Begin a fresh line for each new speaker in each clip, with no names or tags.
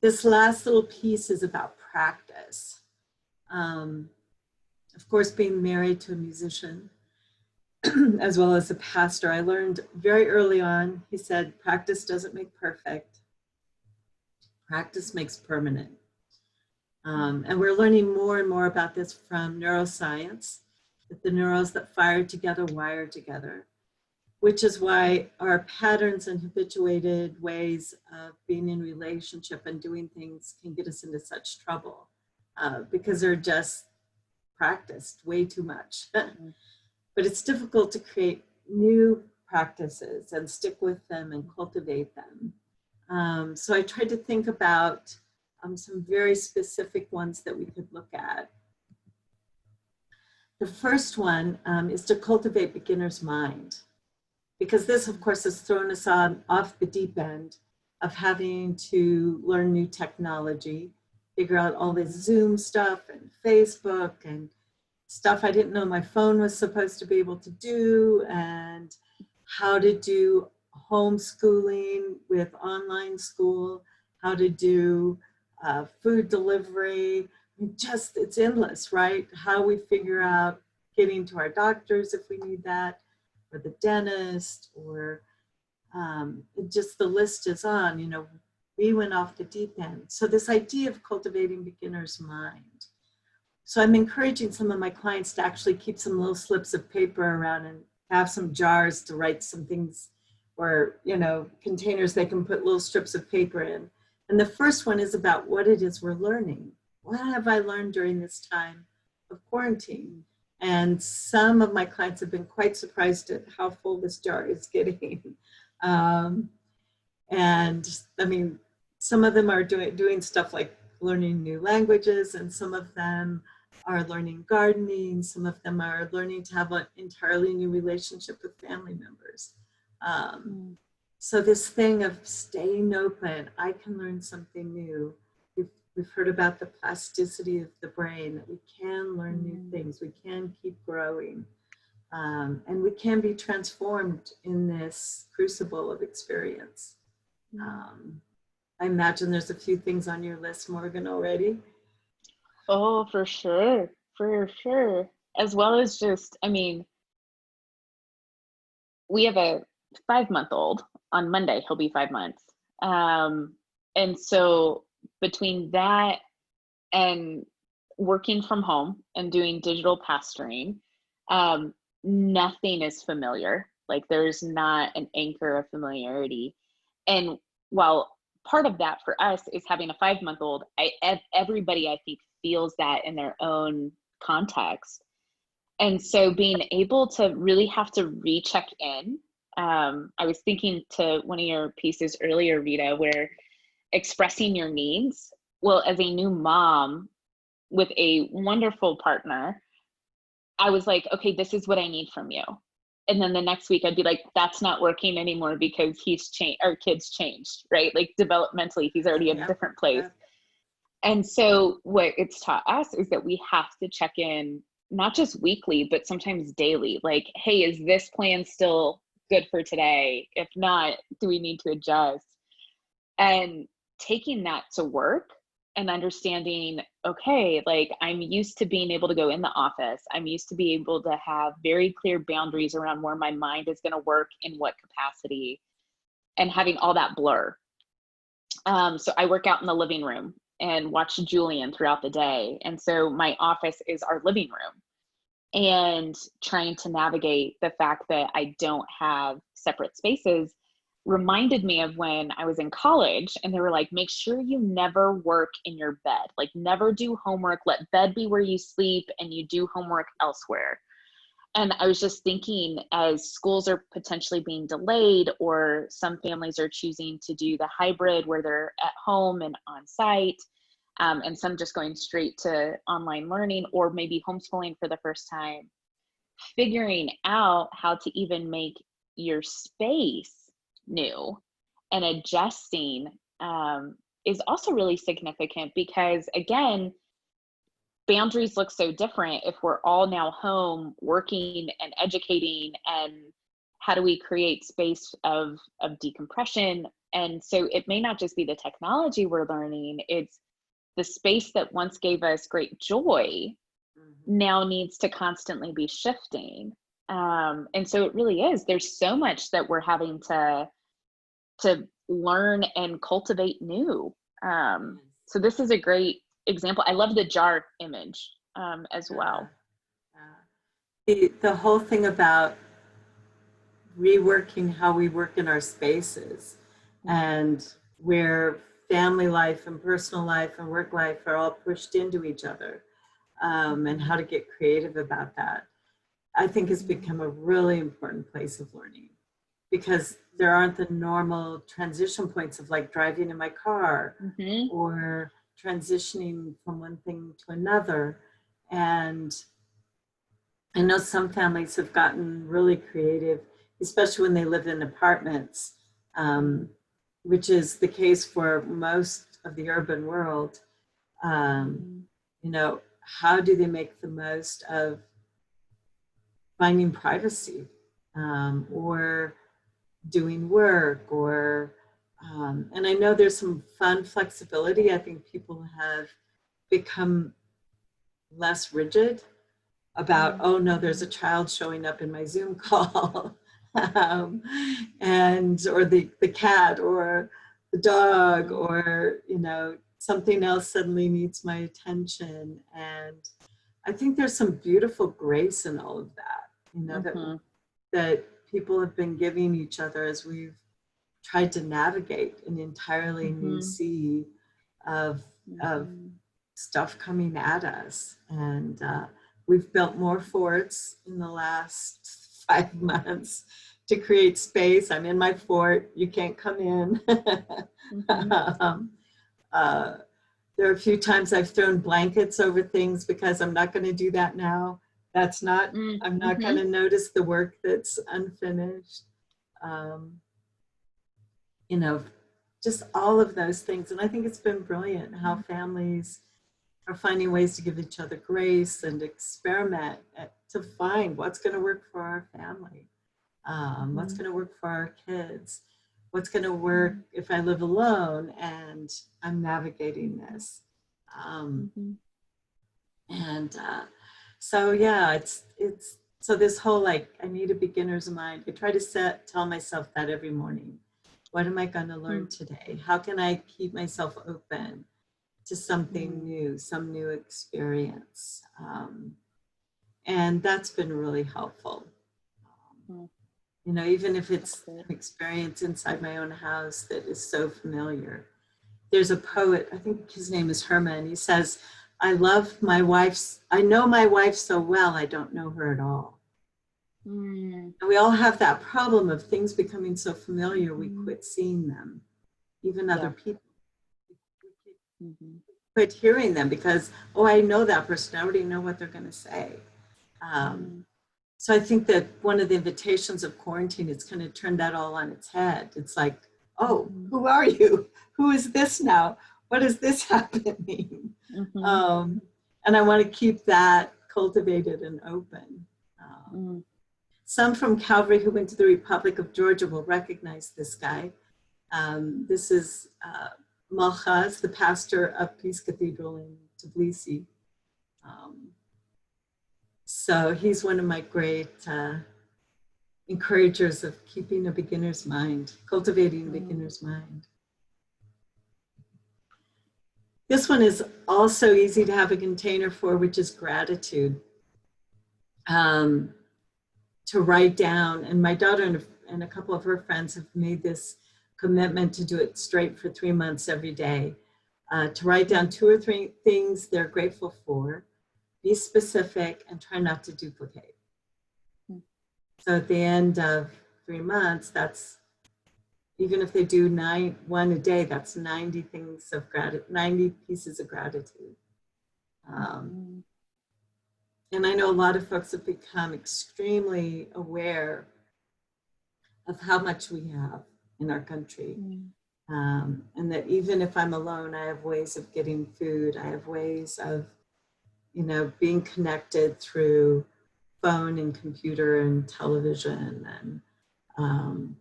This last little piece is about practice. Of course, being married to a musician, as well as a pastor, I learned very early on, he said, practice doesn't make perfect. Practice makes permanent. And we're learning more and more about this from neuroscience, that the neurons that fire together wire together, which is why our patterns and habituated ways of being in relationship and doing things can get us into such trouble because they're just practiced way too much. But it's difficult to create new practices and stick with them and cultivate them. So I tried to think about some very specific ones that we could look at. The first one is to cultivate beginner's mind, because this, of course, has thrown us off the deep end of having to learn new technology, figure out all this Zoom stuff and Facebook and stuff I didn't know my phone was supposed to be able to do, and how to do homeschooling with online school, how to do food delivery. Just, it's endless, right? How we figure out getting to our doctors if we need that, or the dentist, or just the list is on, you know, we went off the deep end. So this idea of cultivating beginner's mind. So I'm encouraging some of my clients to actually keep some little slips of paper around and have some jars to write some things, or, you know, containers they can put little strips of paper in. And the first one is about what it is we're learning. What have I learned during this time of quarantine? And some of my clients have been quite surprised at how full this jar is getting. And I mean, some of them are doing stuff like learning new languages, and some of them are learning gardening. Some of them are learning to have an entirely new relationship with family members. So this thing of staying open, I can learn something new. We've heard about the plasticity of the brain, that we can learn new things, we can keep growing, and we can be transformed in this crucible of experience. I imagine there's a few things on your list, Morgan, already.
Oh, for sure, for sure. As well as just, I mean, we have a 5-month-old. On Monday, he'll be 5 months. And so between that and working from home and doing digital pastoring, nothing is familiar. Like, there's not an anchor of familiarity. And while part of that for us is having a 5-month-old, everybody, I think, feels that in their own context. And so being able to really have to recheck in. I was thinking to one of your pieces earlier, Rita, where expressing your needs. Well, as a new mom with a wonderful partner, I was like, okay, this is what I need from you. And then the next week I'd be like, that's not working anymore because he's changed, our kid's changed, right? Like, developmentally, he's already at a different place. And so what it's taught us is that we have to check in, not just weekly, but sometimes daily. Like, hey, is this plan still good for today? If not, do we need to adjust? And taking that to work and understanding, okay, like, I'm used to being able to go in the office. I'm used to be able to have very clear boundaries around where my mind is going to work in what capacity, and having all that blur. So I work out in the living room and watch Julian throughout the day. And so my office is our living room, and trying to navigate the fact that I don't have separate spaces reminded me of when I was in college, and they were like, make sure you never work in your bed, like, never do homework, let bed be where you sleep, and you do homework elsewhere. And I was just thinking, as schools are potentially being delayed, or some families are choosing to do the hybrid where they're at home and on site, and some just going straight to online learning, or maybe homeschooling for the first time, figuring out how to even make your space new and adjusting is also really significant, because, again, boundaries look so different if we're all now home working and educating. And how do we create space of decompression And so it may not just be the technology we're learning, it's the space that once gave us great joy now needs to constantly be shifting. And so it really is, there's so much that we're having to learn and cultivate new. So this is a great example. I love the jar image as well.
The whole thing about reworking how we work in our spaces and where family life and personal life and work life are all pushed into each other, and how to get creative about that, I think has become a really important place of learning, because there aren't the normal transition points of like driving in my car or transitioning from one thing to another. And I know some families have gotten really creative, especially when they live in apartments, which is the case for most of the urban world. You know, how do they make the most of finding privacy, or doing work, or, and I know there's some fun flexibility. I think people have become less rigid about, oh no, there's a child showing up in my Zoom call, and, or the cat or the dog, or, you know, something else suddenly needs my attention. And I think there's some beautiful grace in all of that, you know, that people have been giving each other as we've tried to navigate an entirely new sea of stuff coming at us. And we've built more forts in the last 5 months to create space. I'm in my fort, you can't come in. There are a few times I've thrown blankets over things because I'm not going to do that now. That's not, I'm not going to notice the work that's unfinished. You know, just all of those things. And I think it's been brilliant how families are finding ways to give each other grace and experiment to find what's going to work for our family, what's going to work for our kids, what's going to work if I live alone and I'm navigating this. So yeah, it's so this whole, like, I need a beginner's mind. I try to tell myself that every morning. What am I going to learn today? How can I keep myself open to something new, some new experience? And that's been really helpful. You know, even if it's an experience inside my own house that is so familiar. There's a poet, I think his name is Herman. He says, I know my wife so well, I don't know her at all. And we all have that problem of things becoming so familiar, we quit seeing them, even other people. Quit hearing them because, oh, I know that person, I already know what they're going to say. So I think that one of the invitations of quarantine is kind of turn that all on its head. It's like, oh, who are you? Who is this now? What is this happening? And I want to keep that cultivated and open. Some from Calvary who went to the Republic of Georgia will recognize this guy. This is Malchaz, the pastor of Peace Cathedral in Tbilisi. So he's one of my great encouragers of keeping a beginner's mind, cultivating a beginner's mind. This one is also easy to have a container for, which is gratitude. To write down, and my daughter and a couple of her friends have made this commitment to do it straight for 3 months every day, to write down 2 or 3 things they're grateful for, be specific, and try not to duplicate. So at the end of 3 months, that's, even if they do 1 a day, that's 90 things of gratitude, 90 pieces of gratitude. And I know a lot of folks have become extremely aware of how much we have in our country. And that even if I'm alone, I have ways of getting food. I have ways of, you know, being connected through phone and computer and television. And,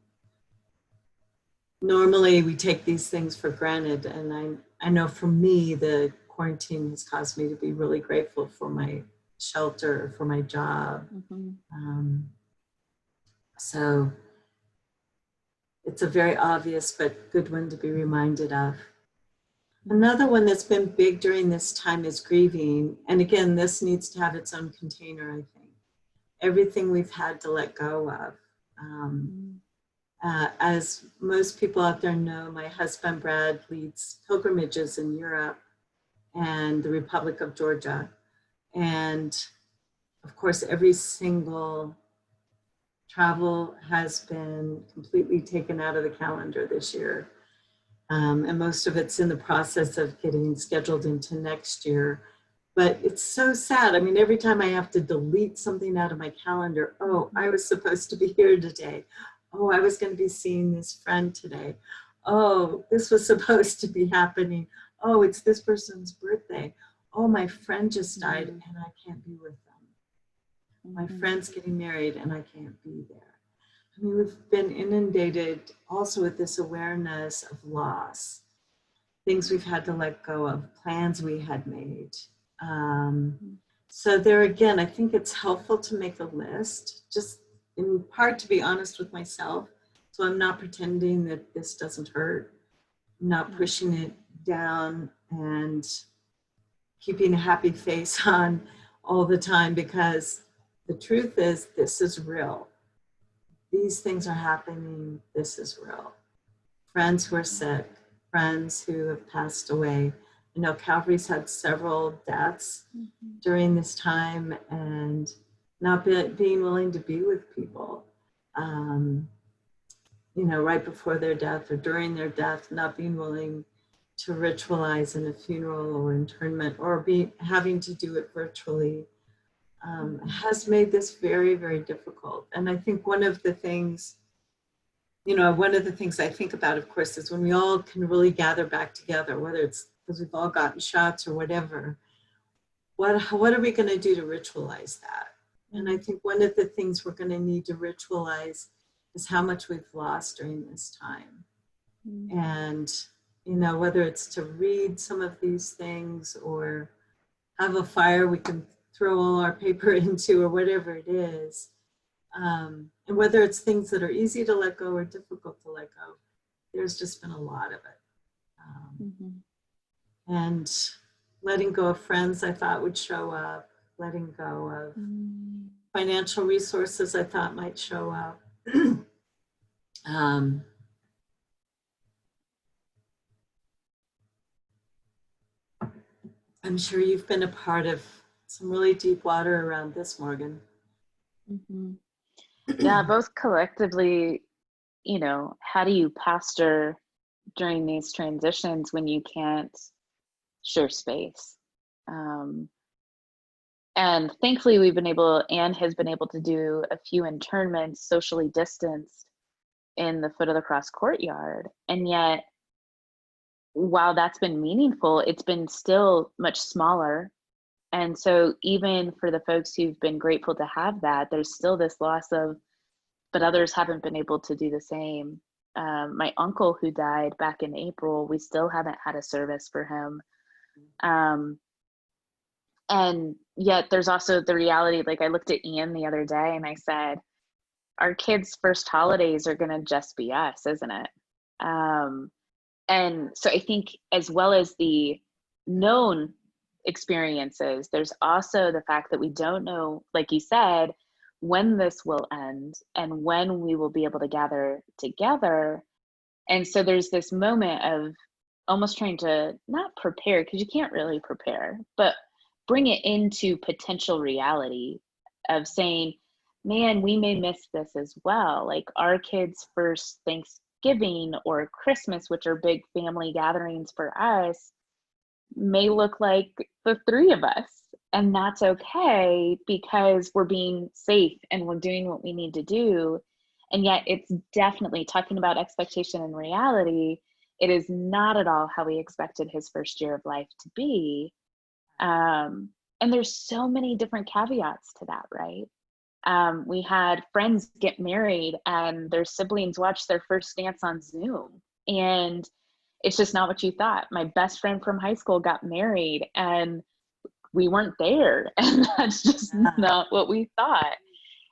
normally we take these things for granted. And I know for me, the quarantine has caused me to be really grateful for my shelter, for my job.
Mhm.
So it's a very obvious but good one to be reminded of. Another one that's been big during this time is grieving. And again, this needs to have its own container, I think. Everything we've had to let go of. As most people out there know, my husband Brad leads pilgrimages in Europe and the Republic of Georgia. And of course, every single travel has been completely taken out of the calendar this year. And most of it's in the process of getting scheduled into next year. But it's so sad. I mean, every time I have to delete something out of my calendar, oh, I was supposed to be here today. Oh, I was going to be seeing this friend today. Oh, this was supposed to be happening. Oh, it's this person's birthday. Oh, my friend just died and I can't be with them. My friend's getting married and I can't be there. I mean, we've been inundated also with this awareness of loss, things we've had to let go of, plans we had made. So there again, I think it's helpful to make a list, just in part to be honest with myself. So I'm not pretending that this doesn't hurt, I'm not pushing it down and keeping a happy face on all the time, because the truth is this is real. These things are happening, this is real. Friends who are sick, friends who have passed away. I know Calvary's had several deaths during this time, and not being willing to be with people, you know, right before their death or during their death, not being willing to ritualize in a funeral or internment, or having to do it virtually, has made this very, very difficult. And I think one of the things I think about, of course, is when we all can really gather back together, whether it's because we've all gotten shots or whatever, what are we going to do to ritualize that? And I think one of the things we're going to need to ritualize is how much we've lost during this time. And, you know, whether it's to read some of these things or have a fire we can throw all our paper into or whatever it is. And whether it's things that are easy to let go or difficult to let go, there's just been a lot of it. And letting go of friends I thought would show up, letting go of financial resources I thought might show up. I'm sure you've been a part of some really deep water around this, Morgan.
Yeah, both collectively, you know, how do you pastor during these transitions when you can't share space? And thankfully Anne has been able to do a few internments socially distanced in the foot of the cross courtyard. And yet, while that's been meaningful, it's been still much smaller. And so even for the folks who've been grateful to have that, there's still this loss of, but others haven't been able to do the same. My uncle who died back in April, we still haven't had a service for him. And yet there's also the reality, like I looked at Ian the other day and I said, our kids' first holidays are gonna just be us, isn't it? And so I think as well as the known experiences, there's also the fact that we don't know, like you said, when this will end and when we will be able to gather together. And so there's this moment of almost trying to not prepare, because you can't really prepare, but bring it into potential reality of saying, man, we may miss this as well. Like our kids' first Thanksgiving or Christmas, which are big family gatherings for us, may look like the three of us. And that's okay, because we're being safe and we're doing what we need to do. And yet it's definitely, talking about expectation and reality, it is not at all how we expected his first year of life to be. And there's so many different caveats to that, right? We had friends get married and their siblings watch their first dance on Zoom. And it's just not what you thought. My best friend from high school got married and we weren't there. And that's just not what we thought.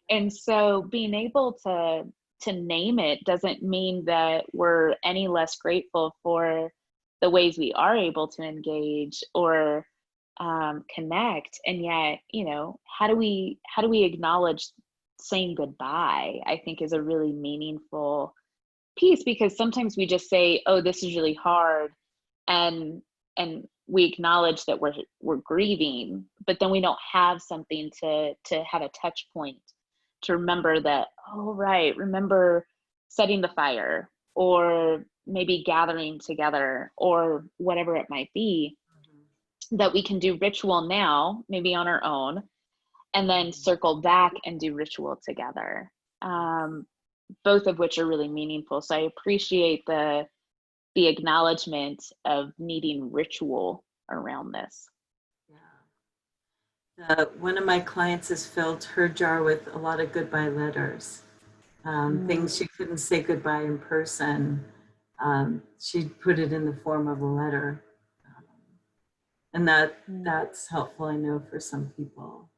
And so being able to name it doesn't mean that we're any less grateful for the ways we are able to engage or connect. And yet, you know, how do we acknowledge saying goodbye? I think is a really meaningful piece, because sometimes we just say, oh, this is really hard, and we acknowledge that we're grieving, but then we don't have something to have a touch point to remember that, oh right, remember setting the fire, or maybe gathering together, or whatever it might be, that we can do ritual now, maybe on our own, and then circle back and do ritual together. Both of which are really meaningful. So I appreciate the acknowledgement of needing ritual around this.
Yeah. One of my clients has filled her jar with a lot of goodbye letters. Things she couldn't say goodbye in person. She put it in the form of a letter. And that's helpful, I know, for some people.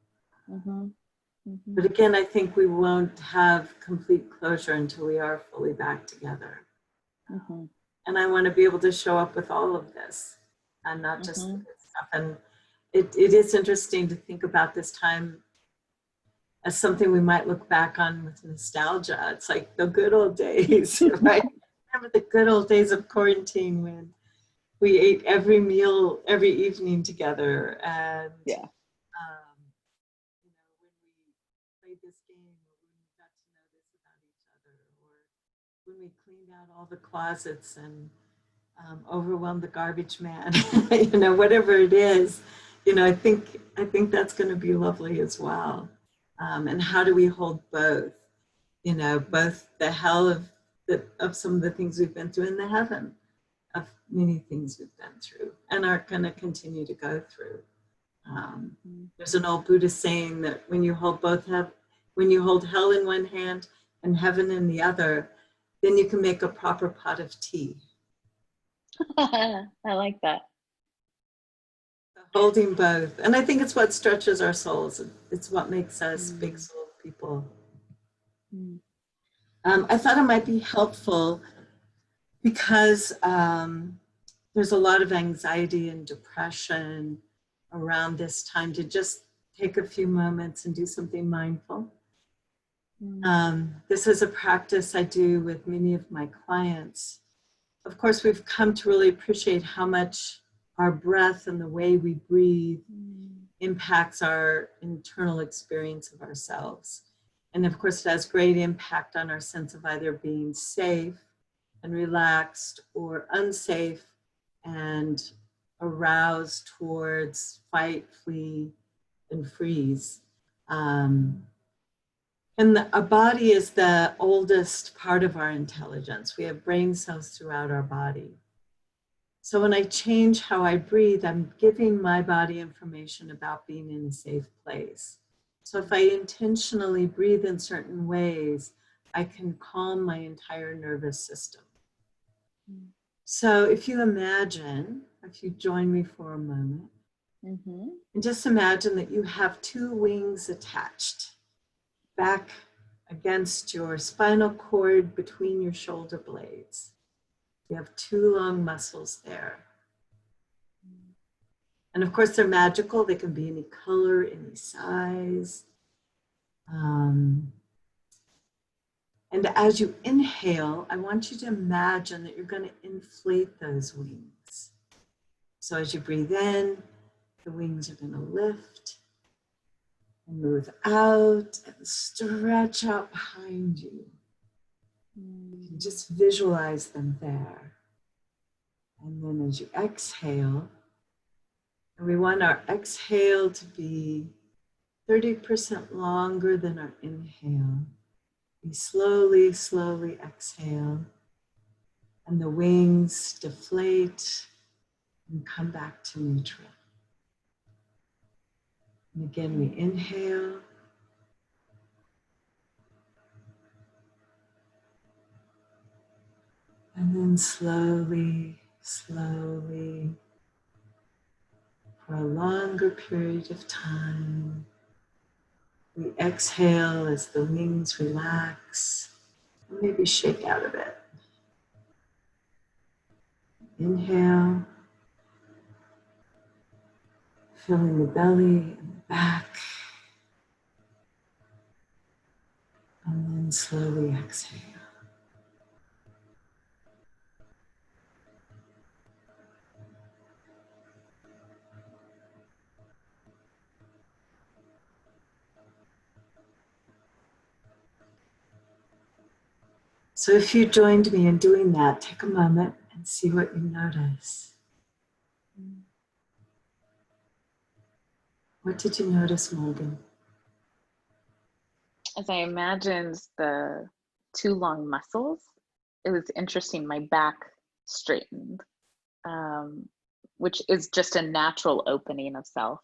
But again, I think we won't have complete closure until we are fully back together. And I want to be able to show up with all of this and not just the good stuff. And it is interesting to think about this time as something we might look back on with nostalgia. It's like the good old days, right? Remember the good old days of quarantine when we ate every meal every evening together, and you know, when we played this game, or when we got to know this about each other, or when we cleaned out all the closets and overwhelmed the garbage man, you know, whatever it is, you know, I think that's going to be lovely as well. And how do we hold both? You know, both the hell of some of the things we've been through, and the heaven of many things we've been through and are going to continue to go through. There's an old Buddhist saying that when you hold hell in one hand and heaven in the other, then you can make a proper pot of tea.
I like that.
Holding both. And I think it's what stretches our souls. It's what makes us big soul people. I thought it might be helpful because there's a lot of anxiety and depression around this time to just take a few moments and do something mindful. This is a practice I do with many of my clients. Of course, we've come to really appreciate how much our breath and the way we breathe impacts our internal experience of ourselves. And of course, it has great impact on our sense of either being safe and relaxed, or unsafe and aroused towards fight, flee, and freeze. And our body is the oldest part of our intelligence. We have brain cells throughout our body. So when I change how I breathe, I'm giving my body information about being in a safe place. So if I intentionally breathe in certain ways, I can calm my entire nervous system. So if you join me for a moment, and just imagine that you have two wings attached back against your spinal cord between your shoulder blades. You have two long muscles there. And of course, they're magical. They can be any color, any size. And as you inhale, I want you to imagine that you're going to inflate those wings. So as you breathe in, the wings are going to lift and move out and stretch out behind you. You can just visualize them there. And then as you exhale, and we want our exhale to be 30% longer than our inhale. We slowly, slowly exhale, and the wings deflate and come back to neutral. And again, we inhale. And then slowly, slowly, for a longer period of time, we exhale as the wings relax. Maybe shake out a bit. Inhale, filling the belly and the back. And then slowly exhale. So if you joined me in doing that, take a moment and see what you notice. What did you notice, Morgan?
As I imagined the two long muscles, it was interesting. My back straightened, which is just a natural opening of self.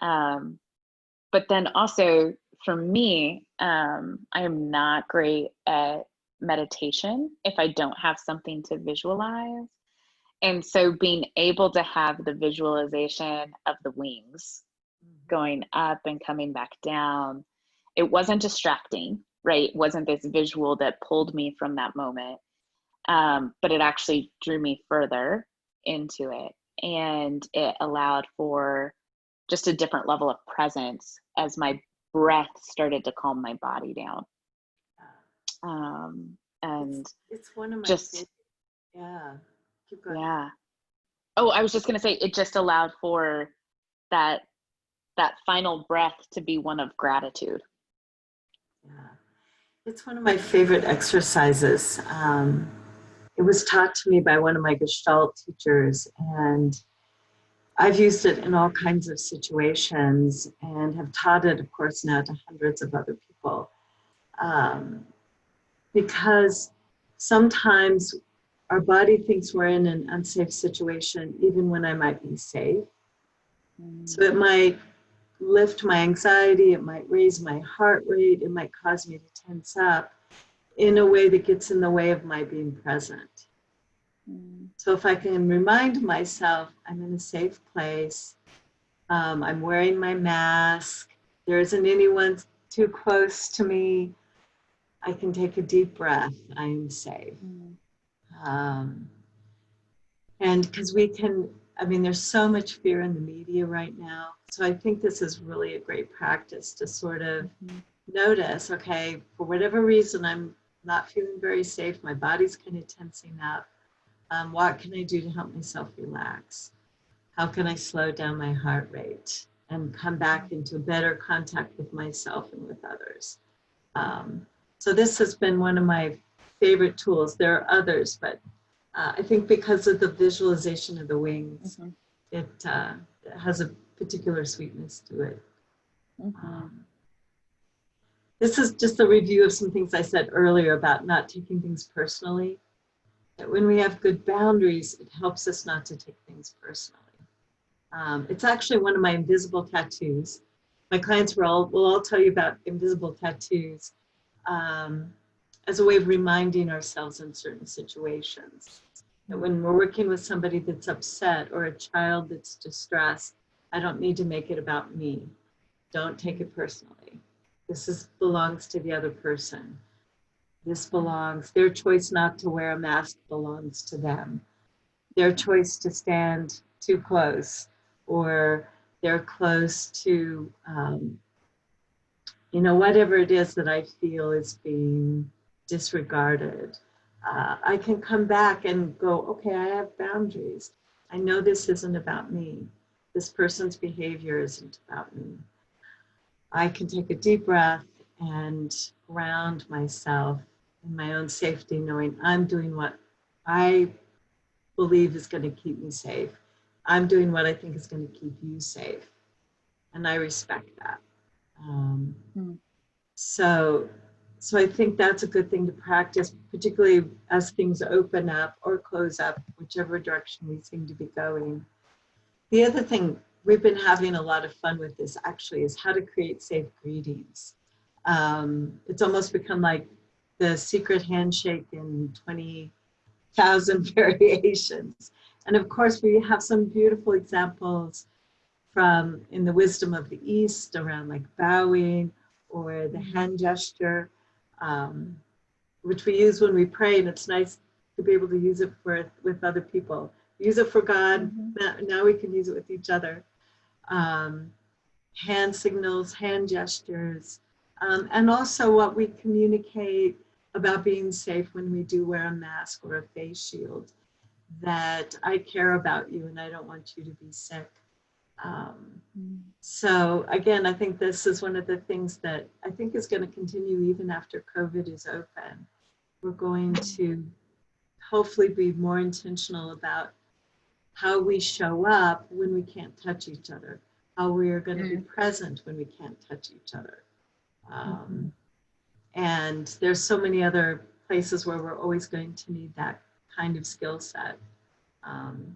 But then also for me, I am not great at meditation if I don't have something to visualize. And so being able to have the visualization of the wings going up and coming back down, it wasn't distracting, right? It wasn't this visual that pulled me from that moment, but it actually drew me further into it. And it allowed for just a different level of presence as my breath started to calm my body down. And
it's one of my
just
favorite. Yeah. Keep going.
Yeah. Oh, I was just going to say, it just allowed for that final breath to be one of gratitude.
Yeah. It's one of my favorite exercises. It was taught to me by one of my Gestalt teachers, and I've used it in all kinds of situations and have taught it, of course, now to hundreds of other people. Because sometimes our body thinks we're in an unsafe situation, even when I might be safe. So it might lift my anxiety, it might raise my heart rate, it might cause me to tense up in a way that gets in the way of my being present. So if I can remind myself I'm in a safe place, I'm wearing my mask, there isn't anyone too close to me, I can take a deep breath, I am safe. And because we can, I mean, there's so much fear in the media right now. So I think this is really a great practice to sort of notice, okay, for whatever reason, I'm not feeling very safe. My body's kind of tensing up. What can I do to help myself relax? How can I slow down my heart rate and come back into better contact with myself and with others? So this has been one of my favorite tools. There are others, but I think because of the visualization of the wings, it has a particular sweetness to it. This is just a review of some things I said earlier about not taking things personally. That when we have good boundaries, it helps us not to take things personally. It's actually one of my invisible tattoos. My clients will all tell you about invisible tattoos as a way of reminding ourselves in certain situations. That when we're working with somebody that's upset or a child that's distressed, I don't need to make it about me. Don't take it personally. This belongs to the other person. This belongs, their choice not to wear a mask belongs to them. Their choice to stand too close, or they're close to, whatever it is that I feel is being disregarded. I can come back and go, okay, I have boundaries. I know this isn't about me. This person's behavior isn't about me. I can take a deep breath and ground myself in my own safety, knowing I'm doing what I believe is going to keep me safe. I'm doing what I think is going to keep you safe. And I respect that. So I think that's a good thing to practice, particularly as things open up or close up, whichever direction we seem to be going. The other thing, we've been having a lot of fun with this actually, is how to create safe greetings. It's almost become like the secret handshake in thousand variations. And of course, we have some beautiful examples from in the wisdom of the East around like bowing or the hand gesture, which we use when we pray, and it's nice to be able to use it with other people. Use it for God, now we can use it with each other. Hand signals, hand gestures, and also what we communicate about being safe when we do wear a mask or a face shield, that I care about you and I don't want you to be sick. So again, I think this is one of the things that I think is going to continue even after COVID is open. We're going to hopefully be more intentional about how we show up when we can't touch each other, how we are going to be present when we can't touch each other. And there's so many other places where we're always going to need that kind of skill set.